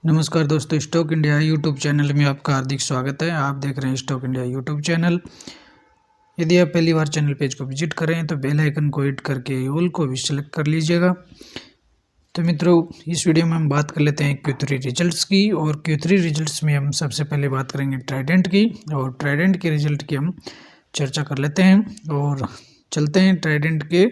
नमस्कार दोस्तों, stock India YouTube channel में आपका हार्दिक स्वागत है। आप देख रहे हैं स्टॉक इंडिया यूट्यूब चैनल। यदि आप पहली बार चैनल पेज को विजिट कर रहे हैं तो बेल आइकन को हिट करके ऑल को भी सिलेक्ट कर लीजिएगा। तो मित्रों, इस वीडियो में हम बात कर लेते हैं Q3 रिजल्ट्स की। और Q3 रिजल्ट्स में हम सबसे पहले बात करेंगे ट्राइडेंट की, और ट्राइडेंट के रिजल्ट की हम चर्चा कर लेते हैं और चलते हैं ट्राइडेंट के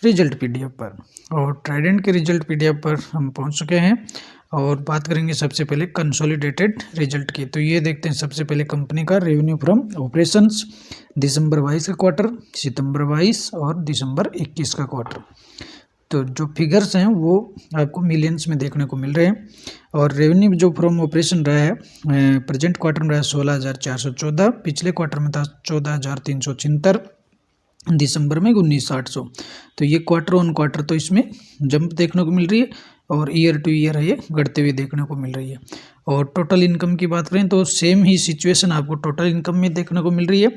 रिजल्ट PDF पर। और ट्राइडेंट के रिजल्ट PDF पर हम पहुंच चुके हैं और बात करेंगे सबसे पहले कंसोलिडेटेड रिजल्ट की। तो ये देखते हैं सबसे पहले कंपनी का रेवेन्यू फ्रॉम ऑपरेशंस दिसंबर 22 का क्वार्टर, सितंबर 22 और दिसंबर 21 का क्वार्टर। तो जो फिगर्स हैं वो आपको मिलियंस में देखने को मिल रहे हैं। और रेवेन्यू जो फ्रॉम ऑपरेशन रहा है प्रेजेंट क्वार्टर में रहा 16,414, पिछले क्वार्टर में था 14,376, दिसंबर में 19,800। तो ये क्वार्टर ऑन क्वार्टर तो इसमें जंप देखने को मिल रही है और ईयर टू ईयर है ये घटते हुए देखने को मिल रही है। और टोटल इनकम की बात करें तो सेम ही सिचुएशन आपको टोटल इनकम में देखने को मिल रही है।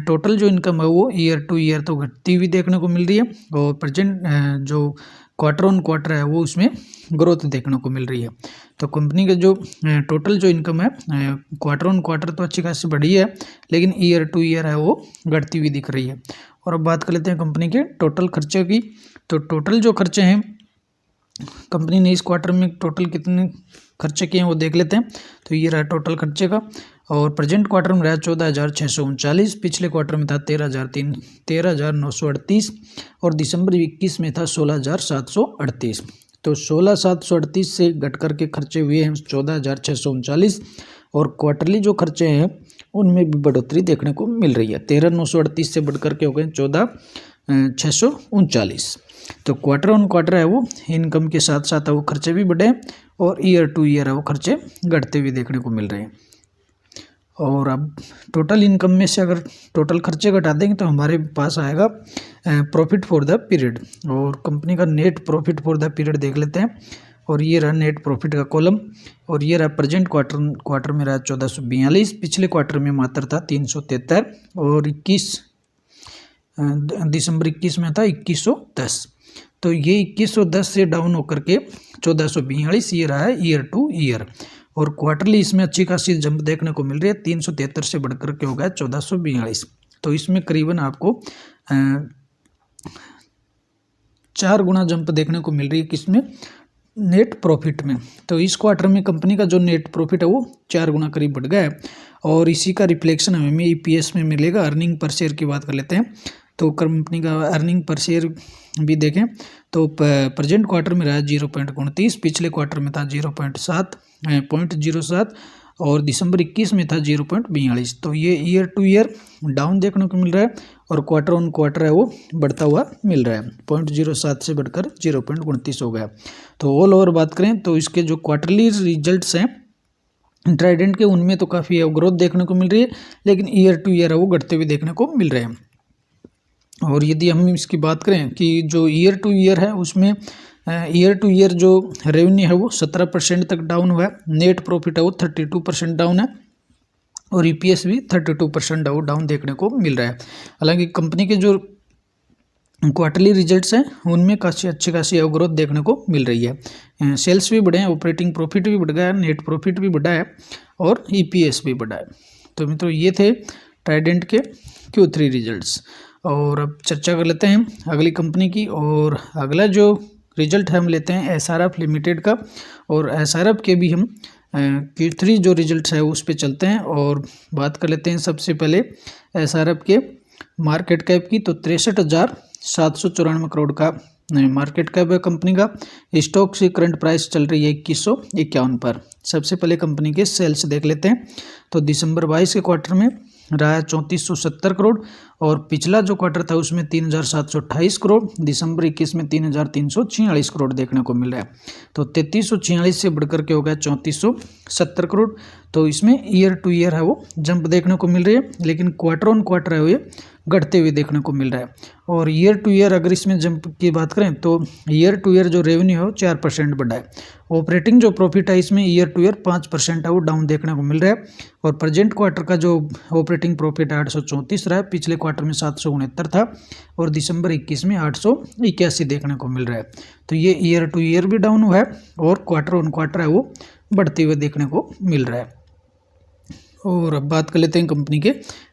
टोटल जो इनकम है वो ईयर टू ईयर तो घटती हुई देखने को मिल रही है और प्रेजेंट जो क्वार्टर ऑन क्वार्टर है वो उसमें ग्रोथ देखने को मिल रही है। तो कंपनी का जो टोटल जो इनकम है क्वार्टर ऑन क्वार्टर तो अच्छी खासी बढ़ी है, लेकिन ईयर टू ईयर है वो घटती हुई दिख रही है। और अब बात कर लेते हैं कंपनी के टोटल खर्चे की। तो टोटल जो खर्चे हैं कंपनी ने इस क्वार्टर में टोटल कितने खर्चे किए हैं वो देख लेते हैं। तो ये रहा टोटल खर्चे का। और प्रेजेंट क्वार्टर में रहा 14,639, पिछले क्वार्टर में था 13,938 और दिसंबर 21 में था 16,738। तो 16,738 से घट करके खर्चे हुए हैं 14,639। और क्वार्टरली जो खर्चे हैं उनमें भी बढ़ोतरी देखने को मिल रही है। 13,938 से बढ़ करके हो गए 14,639। तो क्वार्टर ऑन क्वार्टर है वो इनकम के साथ साथ वो खर्चे भी बढ़े और ईयर टू ईयर है वो खर्चे घटते हुए देखने को मिल रहे हैं। और अब टोटल इनकम में से अगर टोटल खर्चे घटा देंगे तो हमारे पास आएगा प्रॉफिट फॉर द पीरियड। और कंपनी का net profit for the period देख लेते हैं। और ये रहा नेट प्रॉफिट का कॉलम। और ये रहा प्रेजेंट क्वार्टर में रहा 1442, पिछले क्वार्टर में मात्र था 373 और दिसंबर 21 में था 2110। तो ये 2110 से डाउन होकर के 1442 ये रहा है ईयर टू ईयर। और क्वार्टरली इसमें अच्छी खासी जंप देखने को मिल रही है, 373 से बढ़कर के हो गया 1442। तो इसमें करीबन आपको 4 गुना जंप देखने को मिल रही है किसमें, नेट प्रॉफिट में। तो इस क्वार्टर में कंपनी का जो नेट प्रॉफिट है वो 4 गुना करीब बढ़ गया है। और इसी का रिफ्लेक्शन हमें EPS में मिलेगा। अर्निंग पर शेयर की बात कर लेते हैं। तो कंपनी का अर्निंग पर शेयर भी देखें तो प्रेजेंट क्वार्टर में रहा 0.29, पिछले क्वार्टर में था 0.07 और दिसंबर 21 में था 0.42। तो ये ईयर टू ईयर डाउन देखने को मिल रहा है और क्वार्टर ऑन क्वार्टर है वो बढ़ता हुआ मिल रहा है। 0.07 से बढ़कर 0.29 हो गया। तो ऑल ओवर बात करें तो इसके जो क्वार्टरली रिजल्ट्स हैं ट्राइडेंट के उनमें तो काफ़ी ग्रोथ देखने को मिल रही है, लेकिन ईयर टू ईयर है वो घटते हुए देखने को मिल रहे हैं। और यदि हम इसकी बात करें कि जो ईयर टू ईयर है उसमें ईयर टू ईयर जो रेवेन्यू है वो 17% तक डाउन हुआ है, नेट प्रॉफिट है वो 32% डाउन है और EPS भी 32% डाउन देखने को मिल रहा है। हालांकि कंपनी के जो क्वार्टरली रिजल्ट्स हैं उनमें काफ़ी अच्छी खासी ग्रोथ देखने को मिल रही है। सेल्स भी बढ़े हैं, ऑपरेटिंग प्रॉफिट भी बढ़ गया है, नेट प्रॉफिट भी बढ़ा है और EPS भी बढ़ा है। तो मित्रों, ये थे ट्राइडेंट के Q3 रिजल्ट्स। और अब चर्चा कर लेते हैं अगली कंपनी की। और अगला जो रिजल्ट है हम लेते हैं SRF लिमिटेड का। और SRF के भी हम Q3 जो रिजल्ट्स है उस पे चलते हैं और बात कर लेते हैं सबसे पहले SRF के मार्केट कैप की। तो 63,794 करोड़ का मार्केट कैप है कंपनी का। स्टॉक से करंट प्राइस चल रही है 2151 पर। सबसे पहले कंपनी के सेल्स देख लेते हैं। तो दिसंबर 22 के क्वार्टर में रहा है 3470 करोड़ और पिछला जो क्वार्टर था उसमें 3728 करोड़, दिसंबर 21 में 3346 करोड़ देखने को मिल रहा है। तो 3346 से बढ़कर के हो गया 3470 करोड़। तो इसमें ईयर टू ईयर है वो जंप देखने को मिल रही है, लेकिन क्वार्टर ऑन क्वार्टर है वो ये घटते हुए देखने को मिल रहा है। और ईयर टू ईयर अगर इसमें जंप की बात करें तो ईयर टू ईयर जो रेवेन्यू है वो 4% बढ़ा है। ऑपरेटिंग जो प्रॉफिट है इसमें ईयर टू ईयर 5% है वो डाउन देखने को मिल रहा है। और प्रेजेंट क्वार्टर का जो ऑपरेटिंग प्रॉफिट 834 रहा है, पिछले क्वार्टर में 769 था और दिसंबर 21 में 881 देखने को मिल रहा है। तो ये ईयर टू ईयर भी डाउन हुआ है और क्वार्टर ऑन क्वार्टर है वो बढ़ते हुए देखने को मिल रहा है। और अब बात कर लेते हैं कंपनी के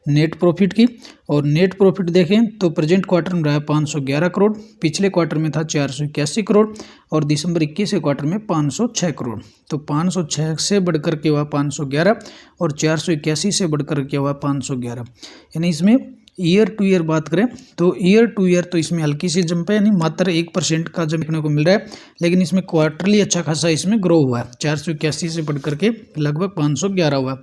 नेट प्रॉफिट की। और नेट प्रॉफिट देखें तो प्रेजेंट क्वार्टर में रहा 511 करोड़, पिछले क्वार्टर में था 481 करोड़ और दिसंबर 21 के क्वार्टर में 506 करोड़। तो 506 से बढ़कर के हुआ 511 और 481 से बढ़कर के हुआ 511। यानी इसमें ईयर टू ईयर बात करें तो ईयर टू ईयर तो इसमें हल्की सी जंप है, यानी मात्र 1% का जंप देखने को मिल रहा है। लेकिन इसमें क्वार्टरली अच्छा खासा इसमें ग्रो हुआ है, 481 से बढ़कर के लगभग 511 हुआ।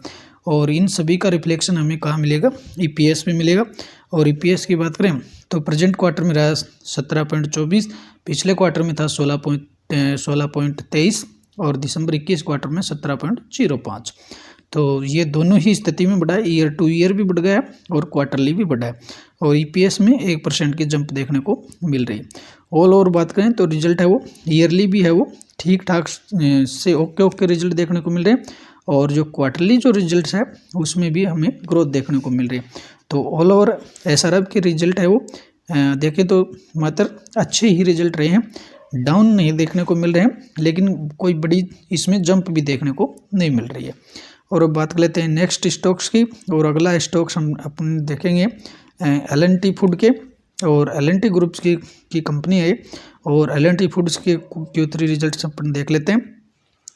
और इन सभी का रिफ्लेक्शन हमें कहाँ मिलेगा, ईपीएस में मिलेगा। और ईपीएस की बात करें तो प्रेजेंट क्वार्टर में रहा 17.24, पिछले क्वार्टर में था 16.23 और दिसंबर 21 क्वार्टर में 17.05। तो ये दोनों ही स्थिति में बढ़ा है, ईयर टू ईयर भी बढ़ गया है और क्वार्टरली भी बढ़ा है। और ईपीएस में 1% की जंप देखने को मिल रही है। ऑल ओवर बात करें तो रिजल्ट है वो ईयरली भी है वो ठीक ठाक से ओके रिजल्ट देखने को मिल रहे हैं। और जो क्वार्टरली जो रिजल्ट्स है उसमें भी हमें ग्रोथ देखने को मिल रही है। तो ऑल ओवर एसआरएफ के रिजल्ट है वो देखें तो मात्र अच्छे ही रिजल्ट रहे हैं, डाउन नहीं देखने को मिल रहे हैं, लेकिन कोई बड़ी इसमें जंप भी देखने को नहीं मिल रही है। और अब बात कर लेते हैं नेक्स्ट स्टॉक्स की। और अगला स्टॉक्स हम अपने देखेंगे एल&टी फूड के। और एल&टी ग्रुप्स की कंपनी है और एल&टी फूड्स के Q3 रिजल्ट्स अपन देख लेते हैं।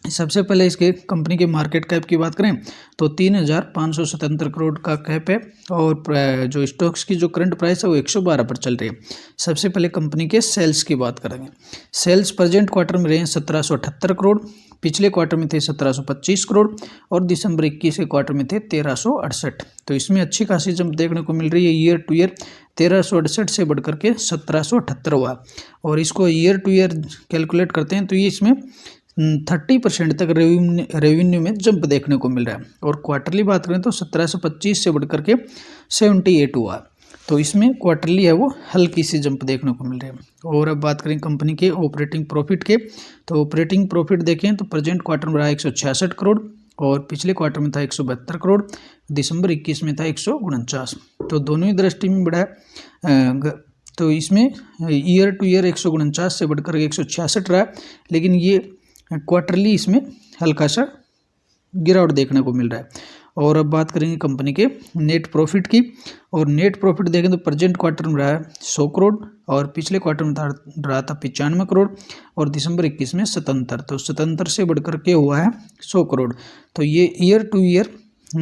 सबसे पहले इसके कंपनी के मार्केट कैप की बात करें तो 3,577 करोड़ का कैप है और जो स्टॉक्स की जो करंट प्राइस है वो 112 पर चल रही है। सबसे पहले कंपनी के सेल्स की बात करेंगे। सेल्स प्रेजेंट क्वार्टर में रहे 1778 करोड़, पिछले क्वार्टर में थे 1725 करोड़ और दिसंबर 21 के क्वार्टर में थे 1368। तो इसमें अच्छी खासी जंप देखने को मिल रही है। ईयर टू ईयर 1368 से बढ़कर के 1778 हुआ। और इसको ईयर टू ईयर कैलकुलेट करते हैं तो ये इसमें 30% तक रेवेन्यू में जंप देखने को मिल रहा है। और क्वार्टरली बात करें तो 1725 से बढ़कर के 78 हुआ। तो इसमें क्वार्टरली है वो हल्की सी जंप देखने को मिल रही है। और अब बात करें कंपनी के ऑपरेटिंग प्रॉफिट के तो ऑपरेटिंग प्रॉफिट देखें तो प्रेजेंट क्वार्टर में रहा 166 करोड़ और पिछले क्वार्टर में था 172 करोड़, दिसंबर 21 में था 149। तो दोनों ही दृष्टि में बढ़ा है। तो इसमें ईयर टू ईयर 149 से बढ़कर 166 रहा है, लेकिन ये क्वार्टरली इसमें हल्का सा गिरावट देखने को मिल रहा है। और अब बात करेंगे कंपनी के नेट प्रॉफिट की। और नेट प्रॉफिट देखें तो प्रेजेंट क्वार्टर में रहा है 100 करोड़ और पिछले क्वार्टर में रहा था 95 करोड़ और दिसंबर 21 में 77। तो 77 से बढ़कर के हुआ है 100 करोड़। तो ये ईयर टू ईयर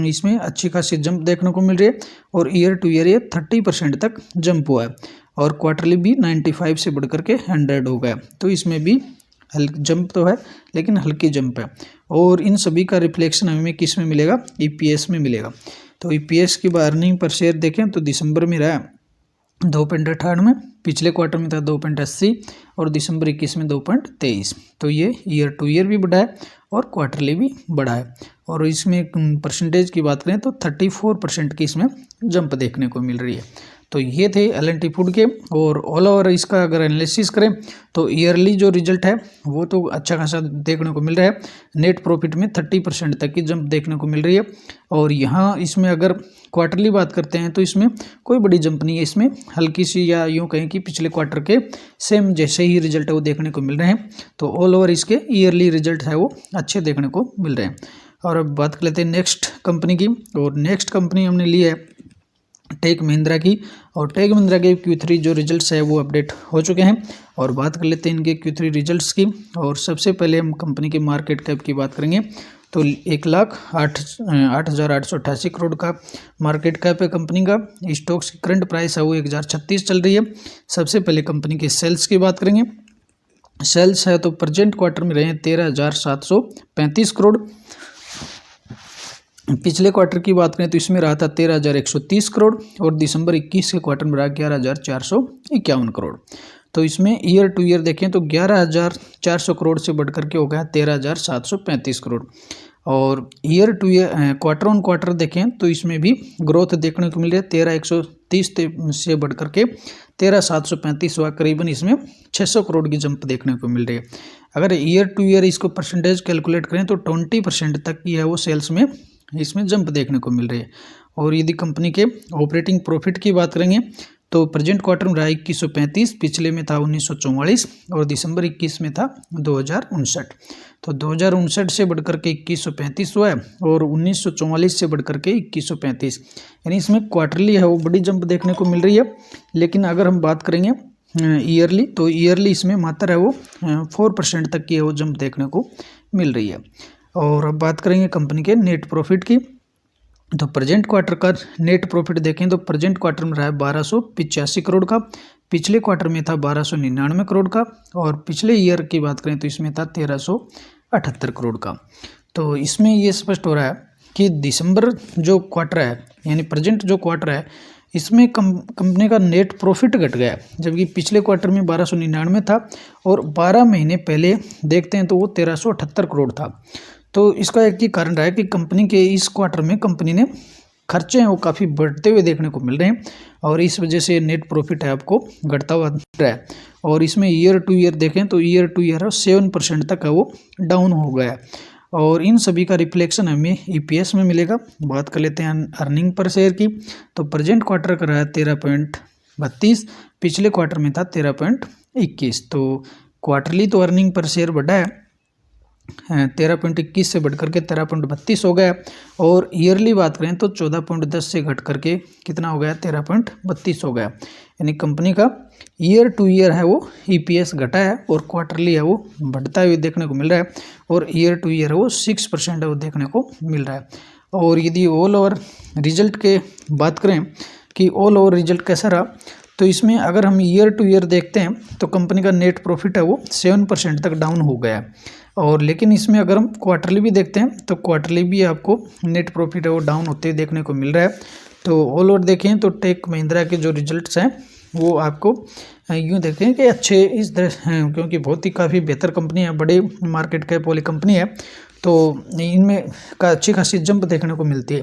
इसमें अच्छी खासी जंप देखने को मिल रही है। और ईयर टू ईयर ये 30% तक जंप हुआ है और क्वार्टरली भी 95 से बढ़कर के 100 हो गया। तो इसमें भी जंप तो है लेकिन हल्की जंप है। और इन सभी का रिफ्लेक्शन हमें किस में मिलेगा, ईपीएस में मिलेगा। तो ईपीएस की अर्निंग पर शेयर देखें तो दिसंबर में रहा 2.98, पिछले क्वार्टर में था 2.80 और दिसंबर 21 में 2.23। तो ये ईयर टू ईयर भी बढ़ा है और क्वार्टरली भी बढ़ा है। और इसमें परसेंटेज की बात करें तो 34% की इसमें जंप देखने को मिल रही है। तो ये थे एल&टी फूड के। और ऑल ओवर इसका अगर एनालिसिस करें तो ईयरली जो रिजल्ट है वो तो अच्छा खासा देखने को मिल रहा है। नेट प्रॉफिट में 30% तक की जंप देखने को मिल रही है। और यहाँ इसमें अगर क्वार्टरली बात करते हैं तो इसमें कोई बड़ी जंप नहीं है, इसमें हल्की सी या यूँ कहें कि पिछले क्वार्टर के सेम जैसे ही रिजल्ट है वो देखने को मिल रहे हैं। तो ऑल ओवर इसके ईयरली रिजल्ट है वो अच्छे देखने को मिल रहे हैं। और अब बात कर लेते हैं नेक्स्ट कंपनी की। और नेक्स्ट कंपनी हमने ली है टेक महिंद्रा की। और टेक महिंद्रा के Q3 जो रिजल्ट्स है वो अपडेट हो चुके हैं। और बात कर लेते हैं इनके Q3 रिजल्ट्स की। और सबसे पहले हम कंपनी के मार्केट कैप की बात करेंगे तो 1,08,888 करोड़ का मार्केट कैप है कंपनी का। स्टॉक्स की करंट प्राइस है वो 1036 चल रही है। सबसे पहले कंपनी के सेल्स की बात करेंगे। सेल्स है तो प्रेजेंट क्वार्टर में रहे 13,735 करोड़, पिछले क्वार्टर की बात करें तो इसमें रहा था 13,130 करोड़ और दिसंबर 21 के क्वार्टर में रहा 11,451 करोड़। तो इसमें ईयर टू ईयर देखें तो 11,400 करोड़ से बढ़कर के हो गया 13,735 करोड़। और year two year quarter on quarter देखें तो इसमें भी ग्रोथ देखने को मिल रही है। 13,130 से बढ़कर के 13,735 हुआ, करीबन इसमें 600 करोड़ की जंप देखने को मिल रही है। अगर ईयर टू ईयर इसको परसेंटेज कैलकुलेट करें तो 20% तक की है वो सेल्स में इसमें जंप देखने को मिल रही है। और यदि कंपनी के ऑपरेटिंग प्रॉफिट की बात करेंगे तो प्रेजेंट क्वार्टर में रहा 2135, पिछले में था 1944 और दिसंबर 21 में था 2059। तो 2059 से बढ़कर के 2135 हुआ है और 1944 से बढ़कर के 2135, यानी इसमें क्वार्टरली है वो बड़ी जंप देखने को मिल रही है। लेकिन अगर हम बात करेंगे ईयरली तो ईयरली इसमें मात्र है वो 4% तक की है वो जंप देखने को मिल रही है। और अब बात करेंगे कंपनी के नेट प्रॉफिट की, तो प्रेजेंट क्वार्टर का नेट प्रॉफिट देखें तो प्रेजेंट क्वार्टर में रहा है 1285 करोड़ का, पिछले क्वार्टर में था 1299 करोड़ का और पिछले ईयर की बात करें तो इसमें था 1378 करोड़ का। तो इसमें ये स्पष्ट हो रहा है कि दिसंबर जो क्वार्टर है यानी प्रेजेंट जो क्वार्टर है इसमें कंपनी का नेट प्रॉफिट घट गया, जबकि पिछले क्वार्टर में 1299 था और 12 महीने पहले देखते हैं तो वो 1378 करोड़ था। तो इसका एक ही कारण रहा है कि कंपनी के इस क्वार्टर में कंपनी ने खर्चे हैं वो काफ़ी बढ़ते हुए देखने को मिल रहे हैं और इस वजह से नेट प्रॉफिट है आपको घटता हुआ दिख रहा है। और इसमें ईयर टू ईयर देखें तो ईयर टू ईयर 7% तक है वो डाउन हो गया है और इन सभी का रिफ्लेक्शन हमें ईपीएस में मिलेगा। बात कर लेते हैं अर्निंग पर शेयर की, तो प्रेजेंट क्वार्टर का रहा है 13.32, पिछले क्वार्टर में था 13.21। तो क्वार्टरली तो अर्निंग पर शेयर बढ़ा है 13.21 से बढ़कर के 13.32 हो गया और ईयरली बात करें तो 14.10 से घट करके कितना हो गया 13.32 हो गया। यानी कंपनी का ईयर टू ईयर है वो ईपीएस घटा है और क्वार्टरली है वो बढ़ता हुआ देखने को मिल रहा है और ईयर टू ईयर है वो 6% है वो देखने को मिल रहा है। और यदि ऑल ओवर रिजल्ट के बात करें कि ऑल ओवर रिजल्ट कैसा रहा, तो इसमें अगर हम ईयर टू ईयर देखते हैं तो कंपनी का नेट प्रॉफिट है वो 7% तक डाउन हो गया है। और लेकिन इसमें अगर हम क्वार्टरली भी देखते हैं तो क्वार्टरली भी आपको नेट प्रॉफिट है वो डाउन होते हुए देखने को मिल रहा है। तो ऑल ओवर देखें तो टेक महिंद्रा के जो रिजल्ट्स हैं वो आपको यूँ देखें कि अच्छे इस तरह हैं, क्योंकि बहुत ही काफ़ी बेहतर कंपनी है, बड़े मार्केट कैप वाली कंपनी है, तो इनमें का अच्छी खासी जंप देखने को मिलती है।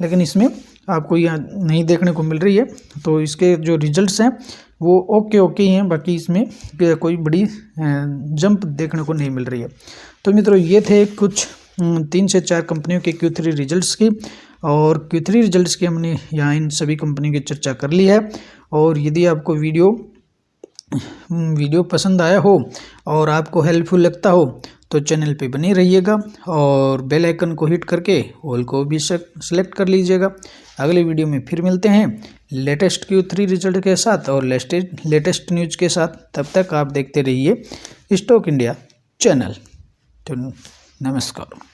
लेकिन इसमें आपको यहाँ नहीं देखने को मिल रही है, तो इसके जो रिजल्ट्स हैं वो ओके ही हैं, बाकी इसमें कोई बड़ी जंप देखने को नहीं मिल रही है। तो मित्रों ये थे कुछ 3 से 4 कंपनियों के Q3 रिजल्ट्स की, और Q3 रिजल्ट्स की हमने यहाँ इन सभी कंपनियों की चर्चा कर ली है। और यदि आपको वीडियो पसंद आया हो और आपको हेल्पफुल लगता हो तो चैनल पे बने रहिएगा और बेल आइकन को हिट करके ऑल को भी सेलेक्ट कर लीजिएगा। अगले वीडियो में फिर मिलते हैं लेटेस्ट Q3 रिजल्ट के साथ और लेटेस्ट न्यूज़ के साथ। तब तक आप देखते रहिए स्टॉक इंडिया चैनल। तो नमस्कार।